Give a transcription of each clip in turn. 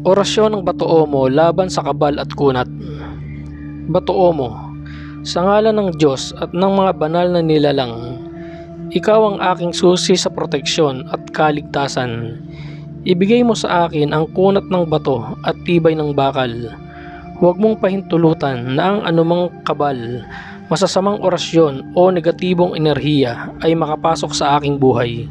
Orasyon ng Bato Omo laban sa kabal at kunat. Bato Omo, sa ngalan ng Diyos at ng mga banal na nilalang, ikaw ang aking susi sa proteksyon at kaligtasan. Ibigay mo sa akin ang kunat ng bato at tibay ng bakal. Huwag mong pahintulutan na ang anumang kabal, masasamang orasyon o negatibong enerhiya ay makapasok sa aking buhay.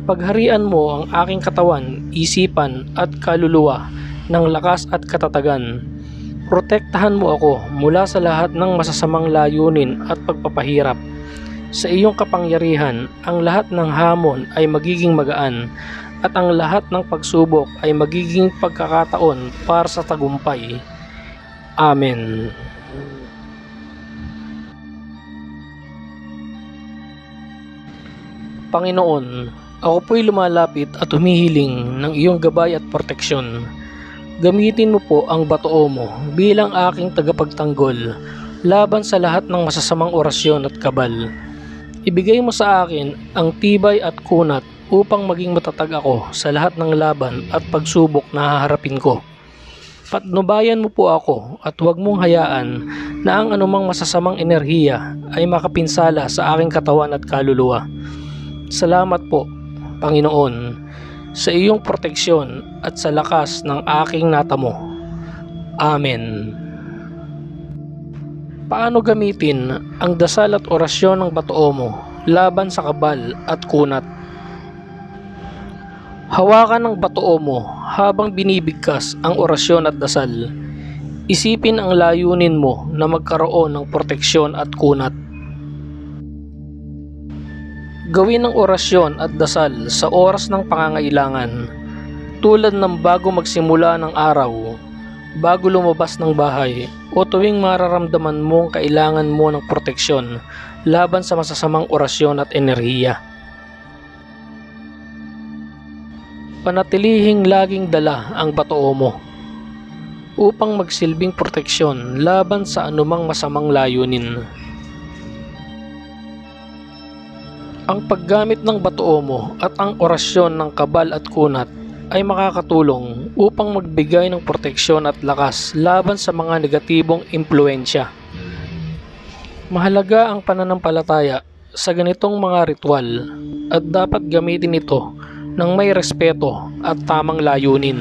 Pagharian mo ang aking katawan, isipan at kaluluwa ng lakas at katatagan. Protektahan mo ako mula sa lahat ng masasamang layunin at pagpapahirap. Sa iyong kapangyarihan, ang lahat ng hamon ay magiging magaan at ang lahat ng pagsubok ay magiging pagkakataon para sa tagumpay. Amen. Panginoon, ako po'y lumalapit at humihiling ng iyong gabay at proteksyon. Gamitin mo po ang Bato Omo bilang aking tagapagtanggol laban sa lahat ng masasamang orasyon at kabal. Ibigay mo sa akin ang tibay at kunat upang maging matatag ako sa lahat ng laban at pagsubok na haharapin ko. Patnubayan mo po ako at huwag mong hayaan na ang anumang masasamang enerhiya ay makapinsala sa aking katawan at kaluluwa. Salamat po, Panginoon, sa iyong proteksyon at sa lakas ng aking natamo. Amen. Paano gamitin ang dasal at orasyon ng Bato Omo laban sa kabal at kunat? Hawakan ng Bato Omo habang binibigkas ang orasyon at dasal. Isipin ang layunin mo na magkaroon ng proteksyon at kunat. Gawin ang orasyon at dasal sa oras ng pangangailangan, tulad ng bago magsimula ng araw, bago lumabas ng bahay, o tuwing mararamdaman mong kailangan mo ng proteksyon laban sa masasamang orasyon at enerhiya. Panatilihing laging dala ang Bato Omo upang magsilbing proteksyon laban sa anumang masamang layunin. Ang paggamit ng Bato Omo at ang orasyon ng kabal at kunat ay makakatulong upang magbigay ng proteksyon at lakas laban sa mga negatibong impluensya. Mahalaga ang pananampalataya sa ganitong mga ritual at dapat gamitin ito ng may respeto at tamang layunin.